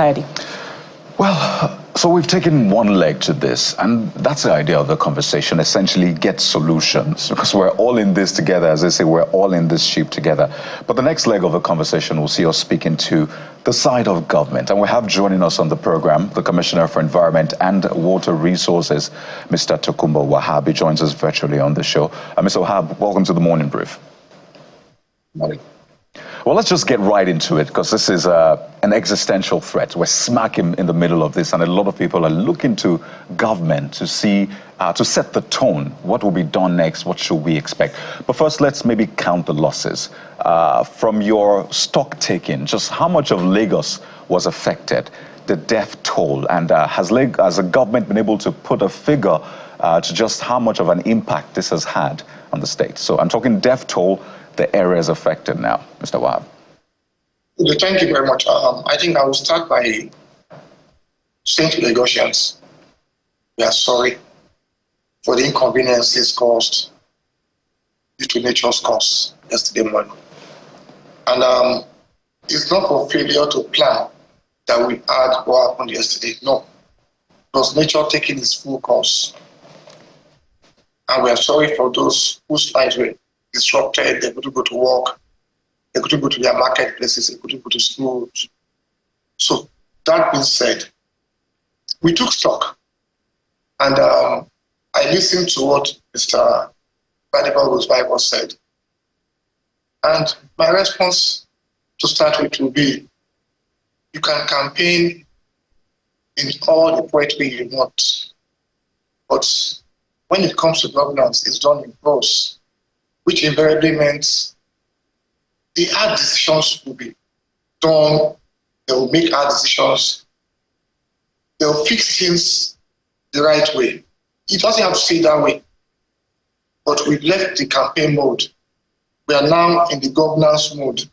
Coyote? Well, so we've taken one leg to this, and that's the idea of the conversation, essentially get solutions, because we're all in this together. As they say, we're all in this ship together. But the next leg of the conversation will see us speaking to the side of government. And we have joining us on the program, the Commissioner for Environment and Water Resources, Mr. Tokunbo Wahab. He joins us virtually on the show. Mr. Wahab, welcome to the Morning Brief. Morning. Well, let's just get right into it, because this is an existential threat. We're smack in the middle of this, and a lot of people are looking to government to see, to set the tone. What will be done next? What should we expect? But first, let's maybe count the losses. From your stock taking, just how much of Lagos was affected, the death toll, and has the government been able to put a figure to just how much of an impact this has had on the state? So I'm talking death toll, the areas affected now. Mr. Wahab. Thank you very much. I think I will start by saying to Lagosians, we are sorry for the inconveniences caused due to nature's cause yesterday morning. And it's not for failure to plan that we had what happened yesterday. No. It was nature taking its full course. And we are sorry for those whose lives were disrupted. They couldn't go to work, they couldn't go to their marketplaces, they couldn't go to school. So that being said, we took stock, and I listened to what Mr. Vival said, and my response to start with will be, you can campaign in all the right way you want, but when it comes to governance, it's done in prose, which invariably meant the hard decisions will be done. They will make hard decisions. They'll fix things the right way. It doesn't have to stay that way. But we've left the campaign mode. We are now in the governance mode.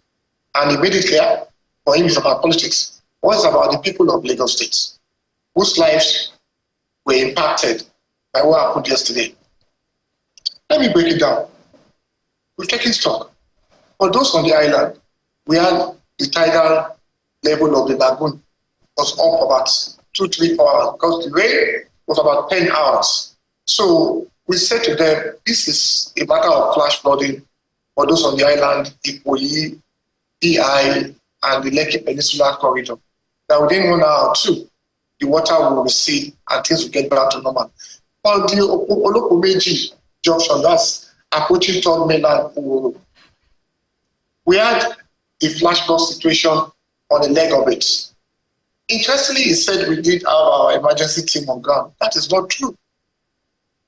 And he made it clear, for him, it's about politics. What's about the people of Lagos State, whose lives were impacted by what happened yesterday? Let me break it down. We've taken stock. For those on the island, we had the tidal level of the lagoon was up about 2-3 hours, because the rain was about 10 hours. So we said to them, this is a matter of flash flooding for those on the island, Ikoyi, PI, and the Lekki Peninsula corridor. That within 1 hour or two, the water will recede and things will get back to normal. On the Olokumeji junction, that's approaching third mainland, we had a flash flood situation on the leg of it. Interestingly, he said we did have our emergency team on ground. That is not true.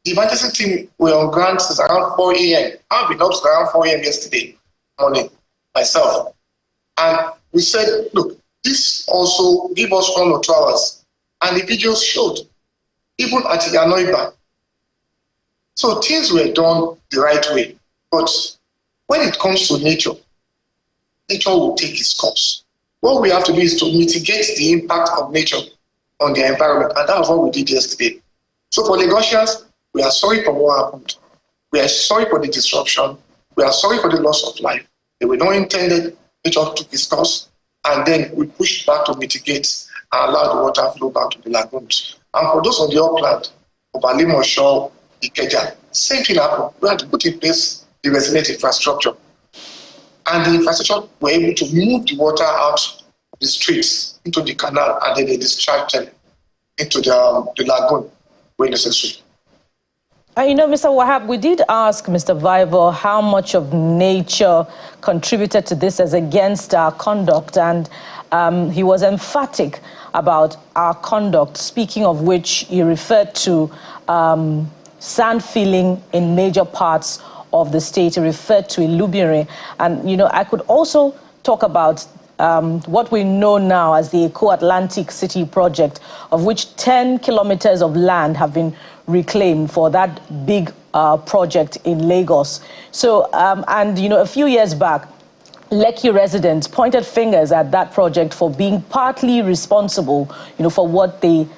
The emergency team were on ground since around 4 a.m. I've been up since around 4 a.m. yesterday morning myself. And we said, look, this also give us 1 or 2 hours. And the videos showed, even at Yanoiba. So things were done the right way. But when it comes to nature, nature will take its course. What we have to do is to mitigate the impact of nature on the environment. And that was what we did yesterday. So for Lagosians, we are sorry for what happened. We are sorry for the disruption. We are sorry for the loss of life. They were not intended, nature took its course. And then we pushed back to mitigate and allow the water flow back to the lagoons. And for those on the upland of Alimosho, Ikeja, same thing happened. We had to put in place the resilient infrastructure. And the infrastructure were able to move the water out of the streets into the canal, and then they discharged them into the lagoon when necessary. You know, Mr. Wahab, we did ask Mr. Vival how much of nature contributed to this as against our conduct, and he was emphatic about our conduct, speaking of which he referred to sand filling in major parts of the state. He referred to Ilubiri. And, you know, I could also talk about what we know now as the Eco-Atlantic City project, of which 10 kilometers of land have been reclaimed for that big project in Lagos. So, and, you know, a few years back, Lekki residents pointed fingers at that project for being partly responsible, you know, for what they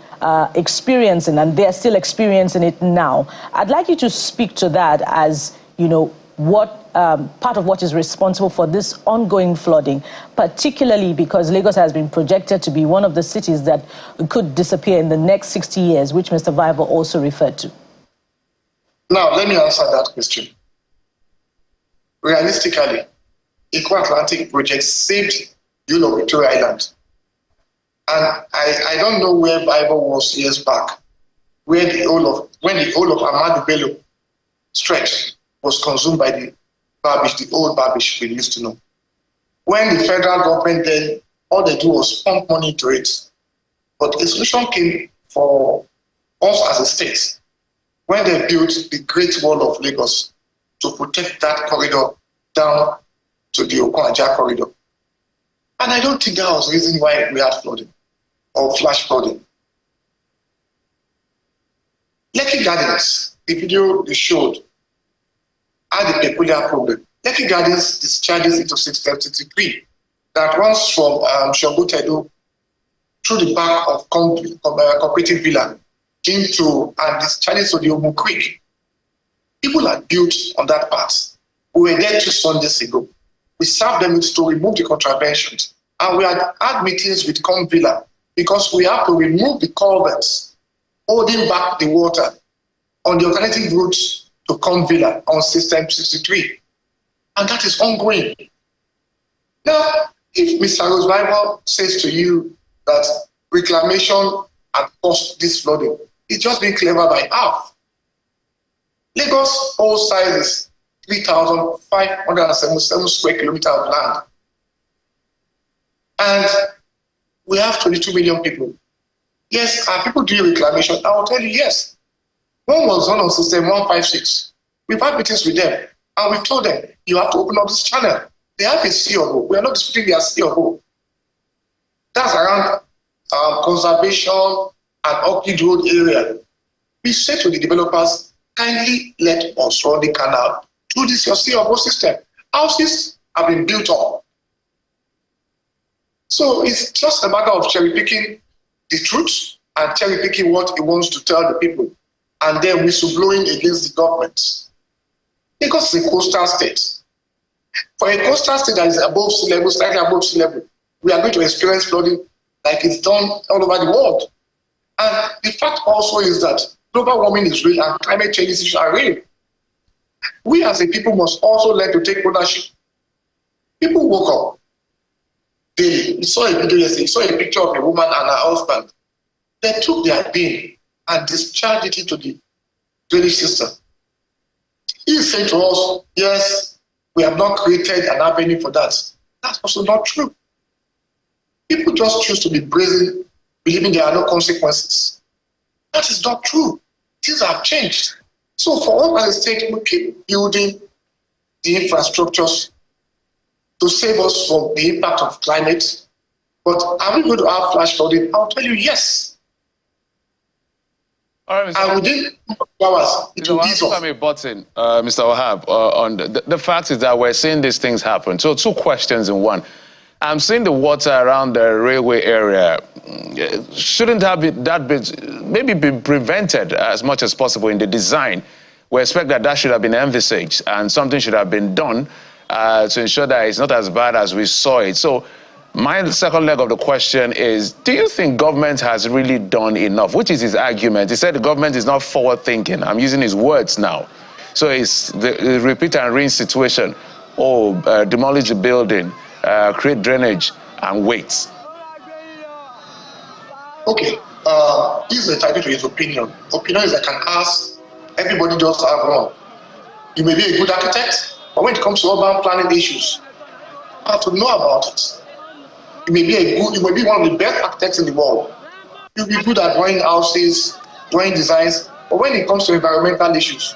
experiencing, and they're still experiencing it now. I'd like you to speak to that as, you know, part of what is responsible for this ongoing flooding, particularly because Lagos has been projected to be one of the cities that could disappear in the next 60 years, which Mr. Vival also referred to? Now, let me answer that question. Realistically, Eco Atlantic project saved the whole of Victoria Island. And I don't know where Vival was years back, when the whole of Ahmadu Bello stretch was consumed by the Babish, the old Babish we used to know. When the federal government then, all they do was pump money into it. But a solution came for us as a state when they built the Great Wall of Lagos to protect that corridor down to the Okonaja corridor. And I don't think that was the reason why we had flooding or flash flooding. Lekki Gardens, the video they showed, had a peculiar problem. Lekki Gardens discharges into 633 that runs from Shogotedo through the back of Cooperative Villa into and discharges to the Omu Creek. People had built on that part. We were there 2 Sundays ago. We served them to remove the contraventions. And we had meetings with Villa because we have to remove the culverts holding back the water on the alternative route to Villa on System 63. And that is ongoing. Now, if Mr. Vival says to you that reclamation had caused this flooding, it's just being clever by half. Lagos' whole size is 3,577 square kilometers of land. And we have 22 million people. Yes, are people doing reclamation? I will tell you yes. One was done on System 156. We've had meetings with them, and we've told them, you have to open up this channel. They have a COO. We are not disputing their COO. That's around conservation and Orchid Road area. We said to the developers, kindly let us run the canal through this your COO system. Houses have been built up. So it's just a matter of cherry-picking the truth and cherry-picking what he wants to tell the people, and then whistleblowing against the government. Because it's a coastal state. For a coastal state that is above sea level, slightly above sea level, we are going to experience flooding like it's done all over the world. And the fact also is that global warming is real and climate change issues are real. We as a people must also learn to take ownership. People woke up daily. You saw a video yesterday, you saw a picture of a woman and her husband. They took their bin and discharged it into the drainage system. He is saying to us, yes, we have not created an avenue for that. That's also not true. People just choose to be brazen, believing there are no consequences. That is not true. Things have changed. So for us as a state, we keep building the infrastructures to save us from the impact of climate. But are we going to have flash flooding? I'll tell you yes. All right, and within 2 hours, it will ease off. Mr. Wahab, on the fact is that we're seeing these things happen. So 2 questions in one. I'm seeing the water around the railway area. Shouldn't that maybe be prevented as much as possible in the design? We expect that should have been envisaged and something should have been done to ensure that it's not as bad as we saw it. So my second leg of the question is, do you think government has really done enough? Which is his argument. He said the government is not forward thinking. I'm using his words now. So it's the repeat and rinse situation. Demolish the building, create drainage and wait. Okay, he's entitled to his opinion. Opinion is I can ask, everybody does have one. You may be a good architect, but when it comes to urban planning issues, you have to know about it. You may be one of the best architects in the world. You'll be good at drawing houses, drawing designs, but when it comes to environmental issues,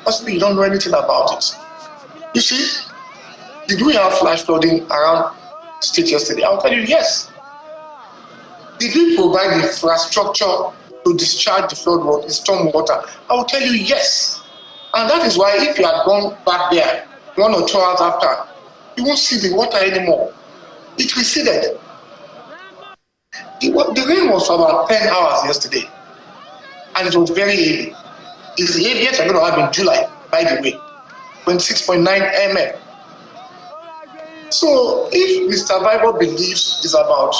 possibly you don't know anything about it. You see, did we have flash flooding around the state yesterday? I'll tell you yes. Did we provide the infrastructure to discharge the flood water, the storm water? I will tell you yes. And that is why if you had gone back there 1 or 2 hours after, you won't see the water anymore. It receded. The rain was for about 10 hours yesterday, and it was very heavy. It's the heaviest I'm going to have in July, by the way. 26.9 mm. So if Mr. Bible believes it's about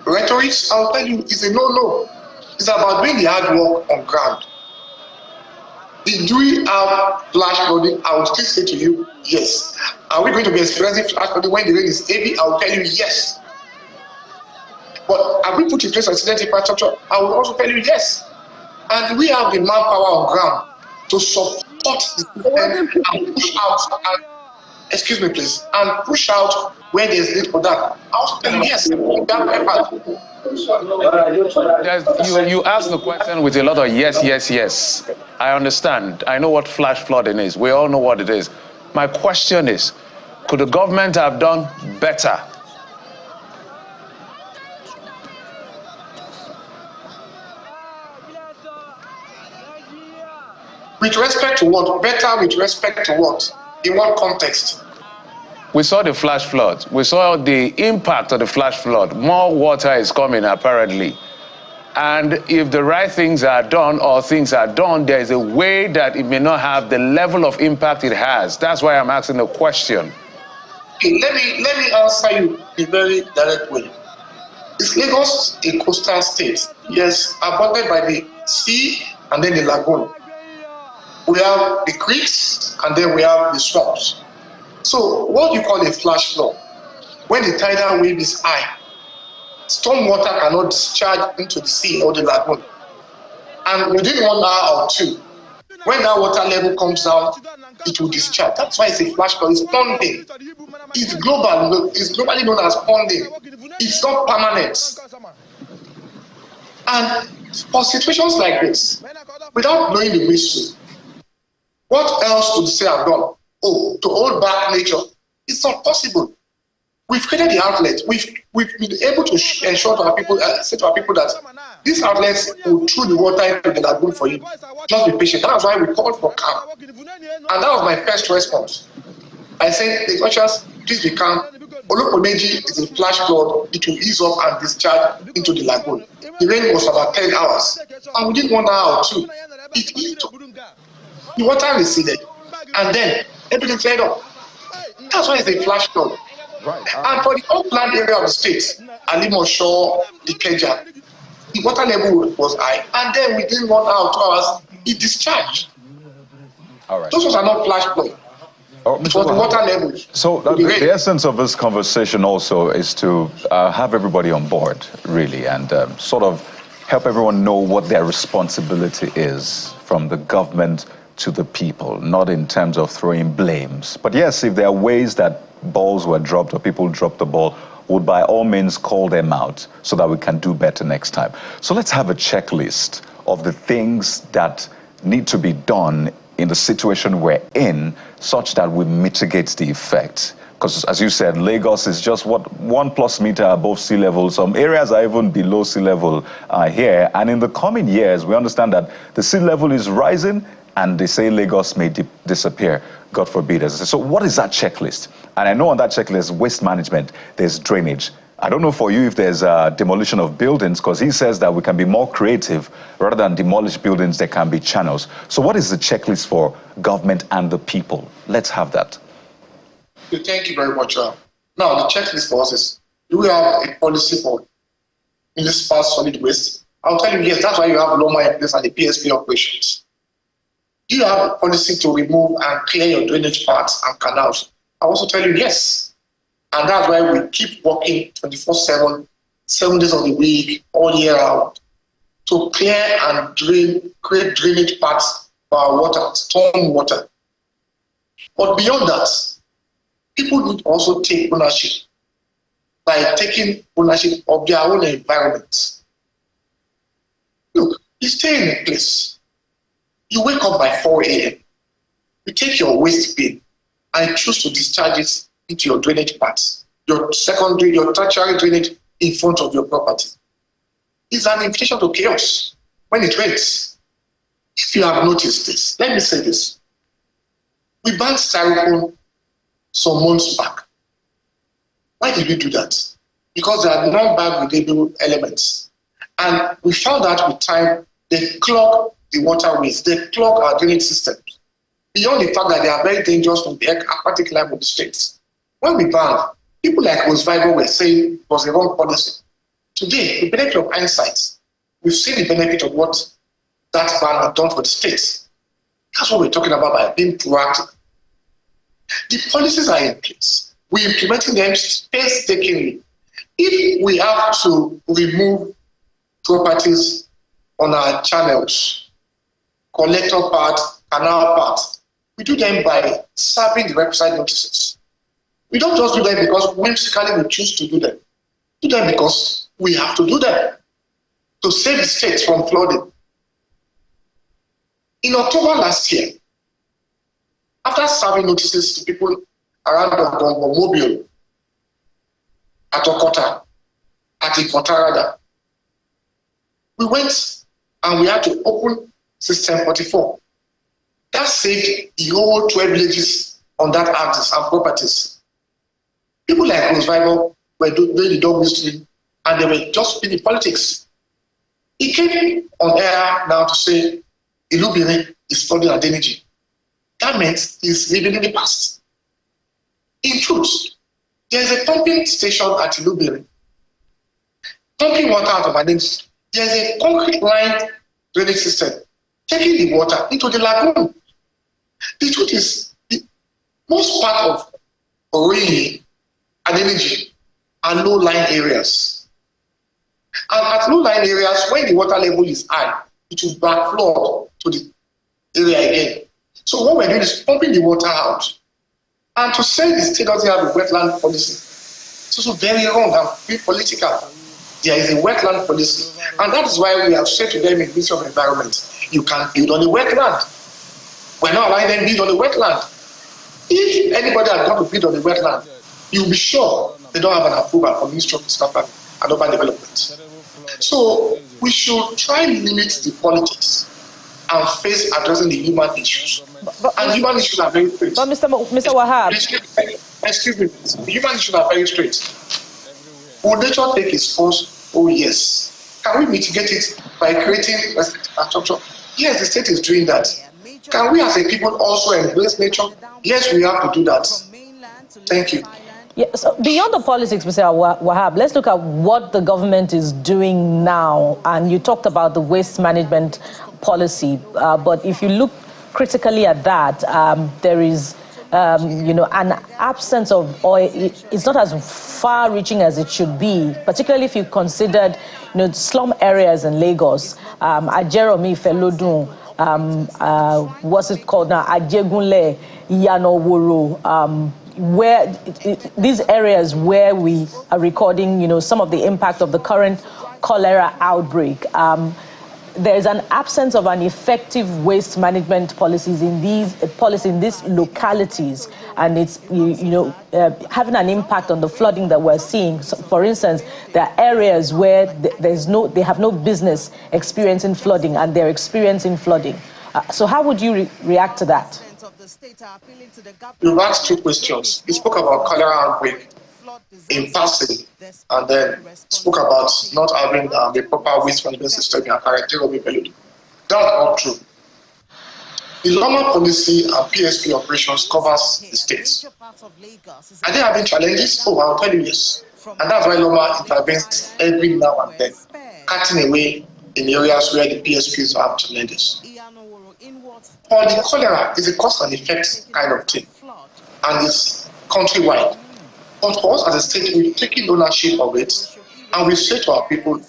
rhetoric, I'll tell you it's a no-no. It's about doing the hard work on ground. Do we have flash flooding? I will still say to you, yes. Are we going to be experiencing flash flooding when the rain is heavy? I will tell you yes. But have we put in place resilient infrastructure? I will also tell you yes. And we have the manpower on ground to support the system and push out. Excuse me, please. And push out where there is need for that. I also tell you yes. You asked the question with a lot of yes, yes, yes. I understand. I know what flash flooding is. We all know what it is. My question is, could the government have done better? With respect to what? Better with respect to what? In what context? We saw the flash flood. We saw the impact of the flash flood. More water is coming, apparently. And if the right things are done or things are done, there is a way that it may not have the level of impact it has. That's why I'm asking the question. Okay, let me answer you in a very direct way. Is Lagos a coastal state? Yes, bounded by the sea and then the lagoon. We have the creeks and then we have the swamps. So what you call a flash flood, when the tidal wave is high, storm water cannot discharge into the sea or the lagoon. And within 1 hour or two, when that water level comes down, it will discharge. That's why it's a flash flood. It's ponding. It's global. It's globally known as ponding. It's not permanent. And for situations like this, without knowing the mystery, what else would say I've done? Oh, to hold back nature. It's not possible. We've created the outlet. We've been able to ensure to our people, say to our people that these outlets will throw the water into the lagoon for you. Just be patient. That's why we called for calm. And that was my first response. I said, the Lagosians, please be calm. Olopomeji is a flash flood. It will ease up and discharge into the lagoon. The rain was about 10 hours. And within 1 hour or two, it eased up. The water receded. And then everything cleared up. That's why it's a flash flood. Right. And for the upland area of the state, Alimosho, Ikeja, the water level was high. And then within 1 hour, 2 hours, it discharged. All right. Those are not flash flood. Oh, it was the water level. So the essence of this conversation also is to have everybody on board, really, and sort of help everyone know what their responsibility is from the government to the people, not in terms of throwing blames. But yes, if there are ways that balls were dropped or people dropped the ball, would by all means call them out so that we can do better next time. So let's have a checklist of the things that need to be done in the situation we're in such that we mitigate the effect. Because as you said, Lagos is just what, 1+ meter above sea level. Some areas are even below sea level here. And in the coming years, we understand that the sea level is rising and they say Lagos may disappear, God forbid. As I say. So what is that checklist? And I know on that checklist, waste management, there's drainage. I don't know for you if there's demolition of buildings, because he says that we can be more creative. Rather than demolish buildings, there can be channels. So what is the checklist for government and the people? Let's have that. Thank you very much. Now, the checklist for us is, do we have a policy for municipal solid waste? I'll tell you, yes, that's why you have LOMA in place and the PSP operations. Do you have a policy to remove and clear your drainage paths and canals? I also tell you, yes. And that's why we keep working 24/7, 7 days of the week, all year round, to clear and create drainage paths for our water, storm water. But beyond that, people need to also take ownership by taking ownership of their own environment. Look, you stay in a place. You wake up by 4 a.m. You take your waste bin and choose to discharge it into your drainage paths, your secondary, your tertiary drainage in front of your property. It's an invitation to chaos when it rains. If you have noticed this, let me say this. We banned styrofoam some months back. Why did we do that? Because they are non-biodegradable elements. And we found out with time, they clog the waterways, they clog our drainage systems. beyond the fact that they are very dangerous from the aquatic life of the states. When we banned, people like Osvaldo were saying it was a wrong policy. Today, the benefit of hindsight, we've seen the benefit of what that ban had done for the states. That's what we're talking about by being proactive. The policies are in place. We're implementing them painstakingly. If we have to remove properties on our channels, collector part, canal part, we do them by serving the requisite notices. We don't just do them because whimsically we choose to do them. We do them because we have to do them to save the state from flooding. In October last year, after serving notices to people around Dongo, Mobile, at Okota, at Ikotarada, we went and we had to open System 44. That saved the whole 12 villages on that axis and properties. People like Osvaldo were doing the dog mystery and they were just in politics. He came on air now to say Ilubiri is flooding at energy. That meant he's living in the past. In truth, there is a pumping station at Ilubiri, pumping water out of Adeniji. There is a concrete lined drainage system taking the water into the lagoon. The truth is, the most part of Orini and Adeniji are low-lying areas. And at low-lying areas, when the water level is high, it will backflow to the area again. So what we're doing is pumping the water out. And to say the state doesn't have a wetland policy, it's also very wrong and very political. There is a wetland policy. And that is why we have said to them in the Ministry of Environment, you can build on a wetland. We're not allowing them to build on a wetland. If anybody has got to build on a wetland, you'll be sure they don't have an approval from the Ministry of Fiscal and Urban Development. So we should try and limit the politics and face addressing the human issues. And human issues are very straight. But Mr. Wahab. Excuse me, the human issues are very straight. Will nature take its course? Oh yes. Can we mitigate it by creating infrastructure? Yes, the state is doing that. Can we as a people also embrace nature? Yes, we have to do that. Thank you. Yeah, so beyond the politics, Mr. Wahab, let's look at what the government is doing now. And you talked about the waste management policy, but if you look critically at that, there is, an absence of oil. It's not as far-reaching as it should be, particularly if you considered, slum areas in Lagos. Ajeromi, Felodun, what's it called now? Ajegunle, Yanoworo, where these areas where we are recording, some of the impact of the current cholera outbreak. There is an absence of an effective waste management policies in these localities, and it's having an impact on the flooding that we're seeing. So, for instance, there are areas where they have no business experiencing flooding, and they're experiencing flooding. So how would you react to that? You've asked two questions. You spoke about cholera outbreak in passing, and then spoke about not having a proper waste management system in a character of That's not true. The Loma policy and PSP operations covers the states. Are they having challenges? Oh, I'll tell you yes. And that's why Loma intervenes every now and then, cutting away in areas where the PSPs have challenges. For the cholera, it's a cause and effect kind of thing, and it's countrywide. But for us as a state, we've taken ownership of it, and we say to our people,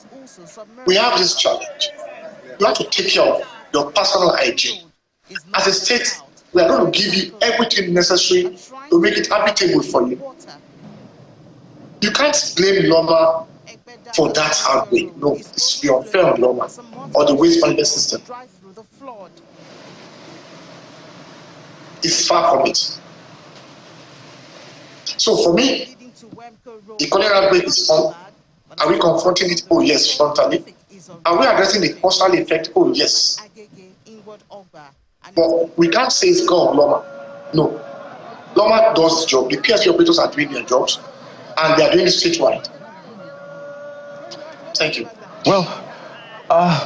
we have this challenge. You have to take care of your personal hygiene. As a state, we are going to give you everything necessary to make it habitable for you. You can't blame Loma for that outbreak. No, it's be unfair on Loma or the waste management system. It's far from it. So for me, the cholera outbreak is on. Are we confronting it? Oh yes, frontally. Are we addressing the causal effect? Oh yes. But we can't say it's gone, Loma. No. Loma does its job. The PSP operators are doing their jobs, and they are doing it statewide. Thank you. Well,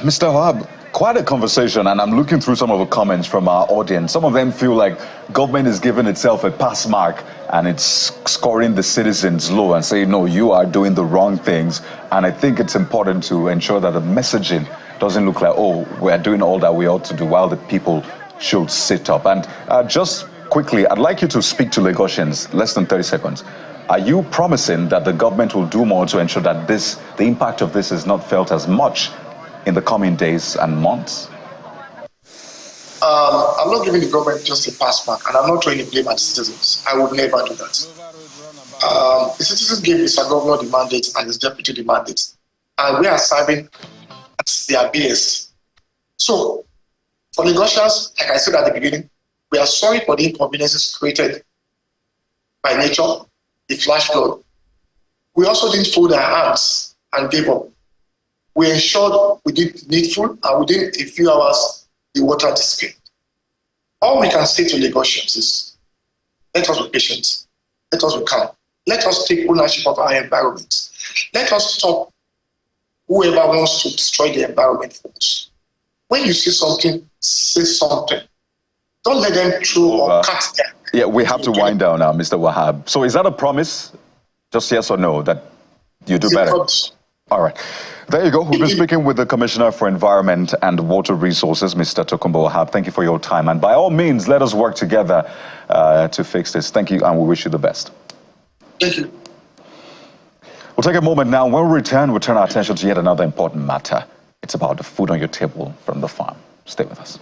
Mr. Wahab, quite a conversation, and I'm looking through some of the comments from our audience. Some of them feel like government is giving itself a pass mark and it's scoring the citizens low and saying, no, you are doing the wrong things. And I think it's important to ensure that the messaging doesn't look like, oh, we're doing all that we ought to do while the people should sit up. And just quickly, I'd like you to speak to Lagosians, less than 30 seconds. Are you promising that the government will do more to ensure that the impact of this is not felt as much in the coming days and months? I'm not giving the government just a pass mark, and I'm not trying to blame our citizens. I would never do that. The citizens gave Mr. Governor the mandate and his deputy the mandate, and we are serving at their base. So, for Lagosians, like I said at the beginning, we are sorry for the inconveniences created by nature, the flash flood. We also didn't fold our hands and give up. We ensured we did needful, and within a few hours, the water disappeared. All we can say to Lagosians is, let us be patient, let us be calm, let us take ownership of our environment. Let us stop whoever wants to destroy the environment for us. When you see something, say something. Don't let them throw or cut them. Yeah, we have to wind down now, Mr. Wahab. So is that a promise, just yes or no, that you do better? All right. There you go. We've been speaking with the Commissioner for Environment and Water Resources, Mr. Tokunbo Wahab. Thank you for your time. And by all means, let us work together to fix this. Thank you, and we wish you the best. Thank you. We'll take a moment now. When we return, we'll turn our attention to yet another important matter. It's about the food on your table from the farm. Stay with us.